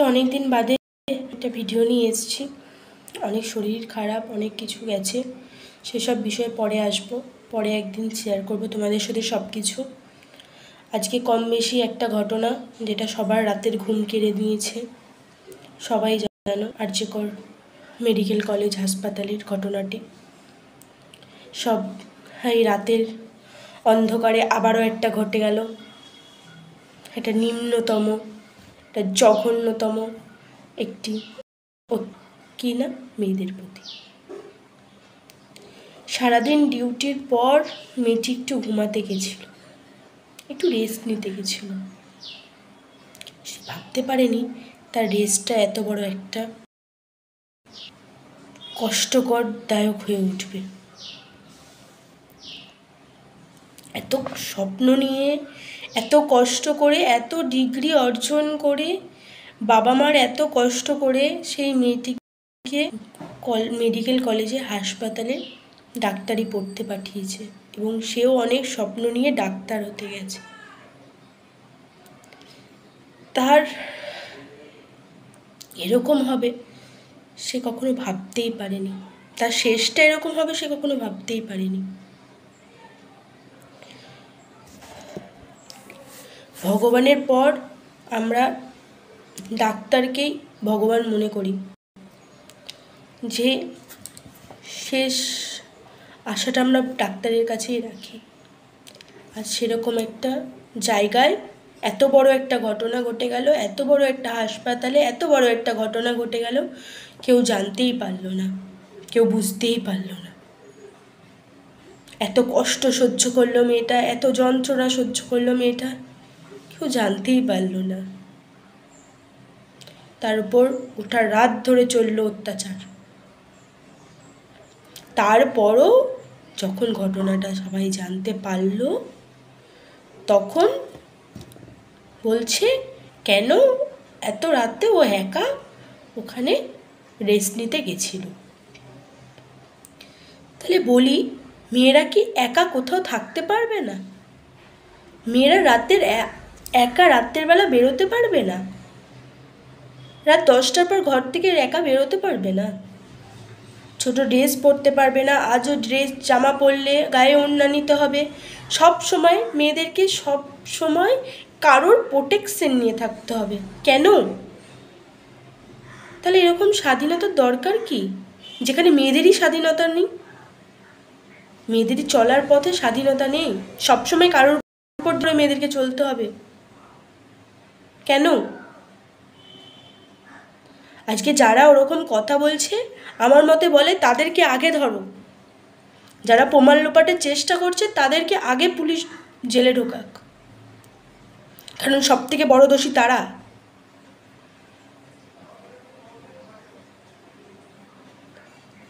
অনেক দিন বাদে একটা ভিডিও নিয়ে এসেছি। অনেক শরীর খারাপ, অনেক কিছু গেছে, সেসব বিষয়ে পরে আসবো, পরে একদিন শেয়ার করব তোমাদের সাথে সব কিছু। আজকে কম বেশি একটা ঘটনা যেটা সবার রাতের ঘুম কেড়ে নিয়েছে। সবাই জানো আরজিকর মেডিকেল কলেজ হাসপাতালের ঘটনাটি। সব এই রাতের অন্ধকারে আবারও একটা ঘটে গেল। এটা নিম্নতম, এটা জঘন্যতম একটি কি না মেয়েদের প্রতি। সারাদিন ডিউটির পর মেয়েটি একটু ঘুমাতে গেছিল, একটু রেস্ট নিতে গেছিল। সে ভাবতে পারেনি তার রেস্টটা এত বড় একটা কষ্টকর দায়ক হয়ে উঠবে। এত স্বপ্ন নিয়ে, এত কষ্ট করে, এত ডিগ্রি অর্জন করে, বাবা মার এত কষ্ট করে সেই মেয়েটিকে মেডিকেল কলেজে হাসপাতালে ডাক্তারি পড়তে পাঠিয়েছে এবং সেও অনেক স্বপ্ন নিয়ে ডাক্তার হতে গেছে। তার এরকম হবে সে কখনো ভাবতেই পারেনি, তার শেষটা এরকম হবে সে কখনো ভাবতেই পারেনি। ভগবানের পর আমরা ডাক্তারকেই ভগবান মনে করি, যে শেষ আশাটা আমরা ডাক্তারের কাছেই রাখি। আর সেরকম একটা জায়গায় এত বড় একটা ঘটনা ঘটে গেল, এত বড় একটা হাসপাতালে এত বড় একটা ঘটনা ঘটে গেল, কেউ জানতেই পারল না, কেউ বুঝতেই পারল না। এত কষ্ট সহ্য করলো মেয়েটা, এত যন্ত্রণা সহ্য করলো মেয়েটা, কেউ জানতেই পারল না। তার উপর গোটা রাত ধরে চলল অত্যাচার। তারপরও যখন ঘটনাটা সবাই জানতে পারল, তখন বলছে কেন এত রাতে ও একা ওখানে রেস্ট নিতে গেছিল। তাহলে বলি, মেয়েরা কি একা কোথাও থাকতে পারবে না? মেয়েরা একা রাতের বেলা বেরোতে পারবে না? রাত 10টার পর ঘর থেকে একা বেরোতে পারবে না? ছোট ড্রেস পরতে পারবে না? আজও ড্রেস জামা পরলে গায়ে ওড়না নিতে হবে। সব সময় মেয়েদেরকে সব সময় কারোর প্রোটেকশন নিয়ে থাকতে হবে। কেন? তাহলে এরকম স্বাধীনতার দরকার কি, যেখানে মেয়েদেরই স্বাধীনতা নেই? মেয়েদেরই চলার পথে স্বাধীনতা নেই? সবসময় কারোর উপর ধরে মেয়েদেরকে চলতে হবে কেন? আজকে যারা ওরকম কথা বলছে, আমার মতে বলে তাদেরকে আগে ধরো। যারা প্রমাণ লোপাটের চেষ্টা করছে তাদেরকে আগে পুলিশ জেলে ঢোকাক, কারণ সব থেকে বড় দোষী তারা।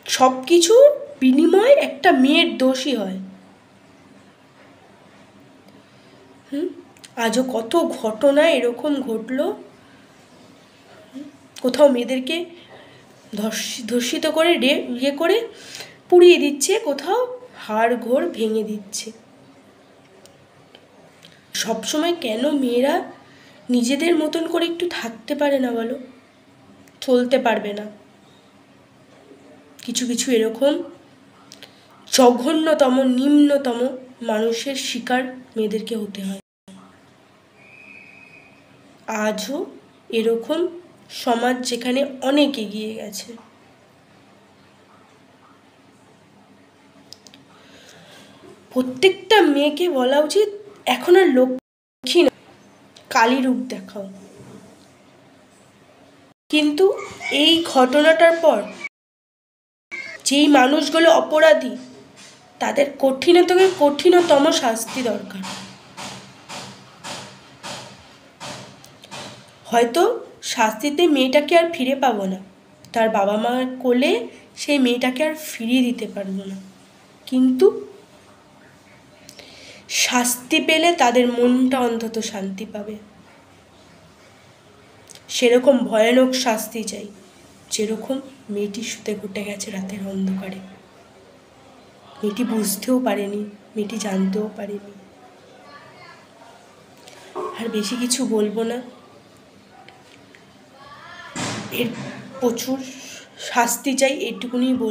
সব কিছুর বিনিময়ে একটা মেয়ের দোষী হয়। আজও কত ঘটনা এরকম ঘটলো, কোথাও মেয়েদেরকে ধর্ষিত করে করে পুড়িয়ে দিচ্ছে, কোথাও হাড় ঘোর ভেঙে দিচ্ছে। সবসময় কেন মেয়েরা নিজেদের মতন করে একটু থাকতে পারে না বলো? চলতে পারবে না? কিছু কিছু এরকম জঘন্যতম নিম্নতম মানুষের শিকার মেয়েদেরকে হতে হয়। আজও এরকম সমাজ যেখানে অনেক এগিয়ে গেছে। প্রত্যেকটা মেয়েকে বলা উচিত এখন আর লক্ষ্মী না, কালী রূপ দেখাও। কিন্তু এই ঘটনাটার পর যেই মানুষগুলো অপরাধী, তাদের কঠিনতম শাস্তি দরকার। হয়তো শাস্তিতে মেয়েটাকে আর ফিরে পাবো না, তার বাবা মার কোলে সেই মেয়েটাকে আর ফিরিয়ে দিতে পারবো না, কিন্তু শাস্তি পেলে তাদের মনটা অন্তত শান্তি পাবে। সেরকম ভয়ানক শাস্তি চাই, যেরকম মেয়েটি শুতে ঘটে গেছে রাতের অন্ধকারে। মেয়েটি বুঝতেও পারেনি, মেয়েটি জানতেও পারেনি। আর বেশি কিছু বলবো না। এর প্রচুর শাস্তি চাই, এইটুকুনি বল।